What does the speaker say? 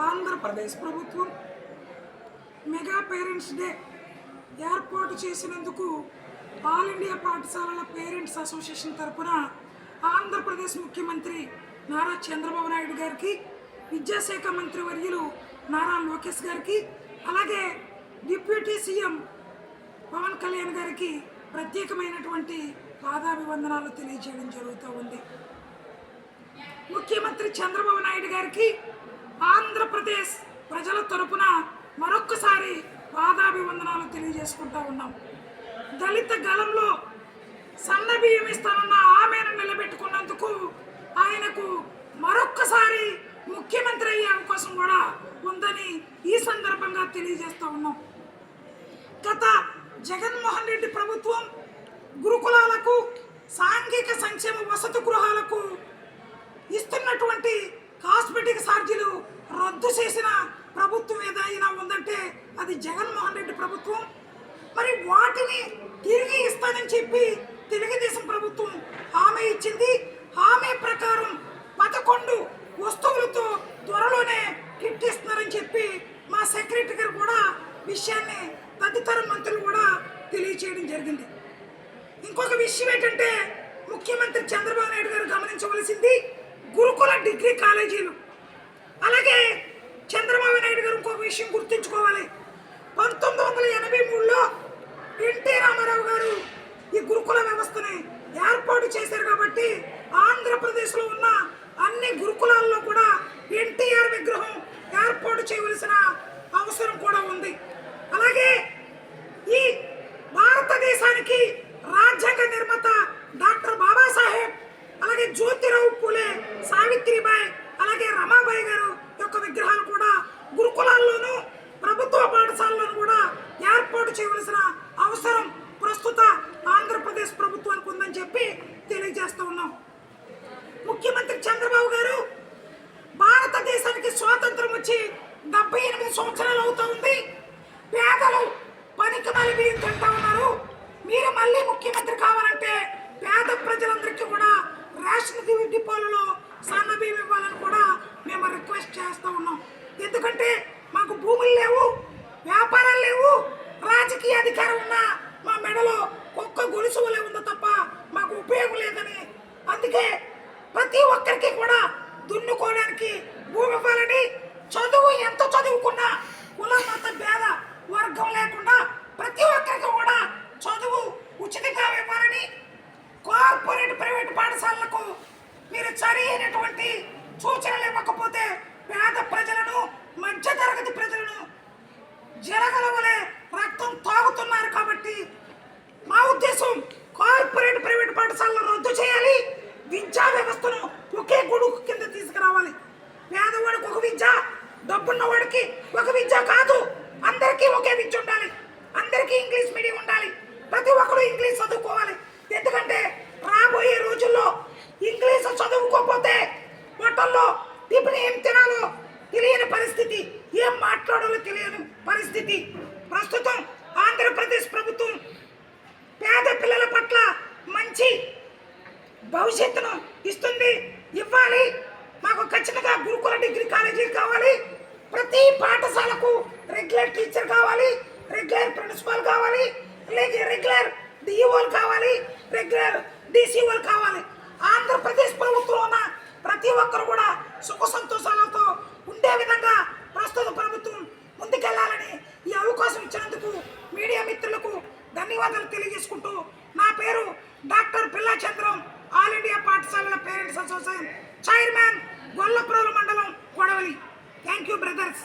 ఆంధ్రప్రదేశ్ ప్రభుత్వం mega parents day ఏర్పాటు చేసినందుకు ఆల్ ఇండియా పాఠశాలల పేరెంట్స్ అసోసియేషన్ తరపున ఆంధ్రప్రదేశ్ ముఖ్యమంత్రి నారా చంద్రబాబు నాయుడు గారికి, విద్యాశాఖ మంత్రి వర్యులు నారా లోకేష్ గారికి, అలాగే డిప్యూటీ సీఎం పవన్ కళ్యాణ్ గారికి ప్రత్యేకమైనటువంటి పాదాభివందనాలు తెలియజేయడం జరుగుతూ ఉంది. ముఖ్యమంత్రి చంద్రబాబు నాయుడు గారికి ఆంధ్రప్రదేశ్ ప్రజల తరపున మరొక్కసారి పాదాభివందనాలు తెలియజేసుకుంటూ ఉన్నాం. దళిత గలంలో సన్న బియ్యం ఇస్తానన్న ఆమెను నిలబెట్టుకున్నందుకు ఆయనకు మరొక్కసారి ముఖ్యమంత్రి అయ్యే అవకాశం కూడా ఉందని ఈ సందర్భంగా తెలియజేస్తూ ఉన్నాం. గత జగన్మోహన్ రెడ్డి ప్రభుత్వం గురుకులాలకు, సాంఘిక సంక్షేమ వసతి గృహాలకు ఇస్తున్నటువంటి కాస్మెటిక్ ఛార్జీలు రద్దు చేసిన ప్రభుత్వం ఏదైనా ఉందంటే అది జగన్మోహన్ రెడ్డి ప్రభుత్వం. మరి వాటిని తిరిగి ఇస్తానని చెప్పి తెలుగుదేశం ప్రభుత్వం హామీ ఇచ్చింది. హామీ ప్రకారం 11 వస్తువులతో త్వరలోనే కిట్ ఇస్తున్నారని చెప్పి మా సెక్రటరీ గారు కూడా విషయాన్ని తదితర మంత్రులు కూడా తెలియచేయడం జరిగింది. ఇంకొక విషయం ఏంటంటే ముఖ్యమంత్రి చంద్రబాబు నాయుడు గారు గమనించవలసింది గురుకుల డిగ్రీ కాలేజీలు. అలాగే చంద్రబాబు నాయుడు గారు ఇంకొక విషయం గుర్తుంచుకోవాలి. 1983లో ఎన్టీ రామారావు గారు ఈ గురుకుల వ్యవస్థని ఏర్పాటు చేశారు కాబట్టి ఆంధ్రప్రదేశ్లో ఉన్న అన్ని గురుకులాల్లో కూడా ఎన్టీఆర్ విగ్రహం ఏర్పాటు చేయవలసిన అవసరం కూడా ఉంది. అలాగే ఈ భారతదేశానికి రాజ్యాంగ నిర్మాత డాక్టర్ బాబాసాహెబ్, అలాగే జ్యోతిరావు పూలే, సావిత్రిబాయి, అలాగే రమాబాయి గారు యొక్క విగ్రహాలు కూడా గురుకులాల్లోనూ ప్రభుత్వ పాఠశాలలోనూ కూడా ఏర్పాటు చేయవలసిన అవసరం ప్రస్తుత ఆంధ్రప్రదేశ్ ప్రభుత్వానికి ఉందని చెప్పి తెలియజేస్తూ ఉన్నాం. ముఖ్యమంత్రి చంద్రబాబు గారు భారతదేశానికి స్వాతంత్రం వచ్చి 78 సంవత్సరాలు అవుతూ ఉంది. పేదలు పనికి మళ్ళీ బియ్యం తింటా ఉన్నారు. మీరు మళ్ళీ ముఖ్యమంత్రి కావాలంటే పేద ప్రజలందరికీ కూడా రేషన్ డిపోలలో సన్న బియ్యం ఇవ్వాలని కూడా మేము రిక్వెస్ట్ చేస్తూ ఉన్నాం. ఎందుకంటే మాకు భూములు లేవు, వ్యాపారాలు లేవు, రాజకీయ అధికారం ఉన్నా మా మెడలో ఒక్క గొలుసు వలె ఉందో తప్ప మాకు ఉపయోగం లేదని, అందుకే ప్రతి ఒక్కరికి కూడా దున్నుకోవడానికి భూమి ఇవ్వాలని, చదువు ఎంత చదువుకున్నా కుల మత భేద వర్గం లేకుండా ప్రతి ఒక్కరికి కూడా చదువు ఉచితంగా ఇవ్వాలని, కార్పొరేట్ ప్రైవేట్ పాఠశాలలకు మీరు సరైనటువంటి సూచనలు ఇవ్వకపోతే పేద ప్రజలను, మధ్య తరగతి ప్రజలను జరగల వలె రక్తం తాగుతున్నారు. కాబట్టి మా ఉద్దేశం కార్పొరేట్ ప్రైవేట్ పాఠశాలను రద్దు చేయాలి. విద్యా వ్యవస్థను ఒకే గొడుగు కింద తీసుకురావాలి. పేదవాడికి ఒక విద్య, డబ్బున్న వాడికి ఒక విద్య కాదు, అందరికీ ఒకే విద్య ఉండాలి. అందరికీ ఇంగ్లీష్ మీడియం ఉండాలి. ప్రతి ఒక్కరు ఇంగ్లీష్ చదువుకోవాలి. ఎందుకంటే రాబోయే రోజుల్లో ఇంగ్లీష్ చదువుకోకపోతే హోటల్లో టిఫిన్ ఏం తినాలో తెలియని పరిస్థితి, ఏం మాట్లాడాలో తెలియని పరిస్థితి. ప్రస్తుతం ఆంధ్రప్రదేశ్ ప్రభుత్వం పేద పిల్లల పట్ల మంచి భవిష్యత్తును ఇస్తుంది, ఇవ్వాలి. మాకు ఖచ్చితంగా గురుకుల డిగ్రీ కాలేజీలు కావాలి. ప్రతి పాఠశాలకు రెగ్యులర్ టీచర్ కావాలి, రెగ్యులర్ ప్రిన్సిపాల్ కావాలి, రెగ్యులర్ డిఈఓలు కావాలి, రెగ్యులర్ డిసిఓలు కావాలి. ఆంధ్రప్రదేశ్ ప్రభుత్వం ఉన్న ప్రతి ఒక్కరు కూడా సుఖ సంతోషాలతో ఉండే విధంగా ప్రస్తుత ప్రభుత్వం ముందుకెళ్లాలని ఈ అవకాశం ఇచ్చినందుకు మీడియా మిత్రులకు ధన్యవాదాలు తెలియజేసుకుంటూ, నా పేరు డాక్టర్ పిల్లా చంద్రం, ఆల్ ఇండియా పాఠశాలల పేరెంట్స్ అసోసియేషన్ చైర్మన్, గొల్లప్రోలు మండలం, కొడవలి. Thank you brothers.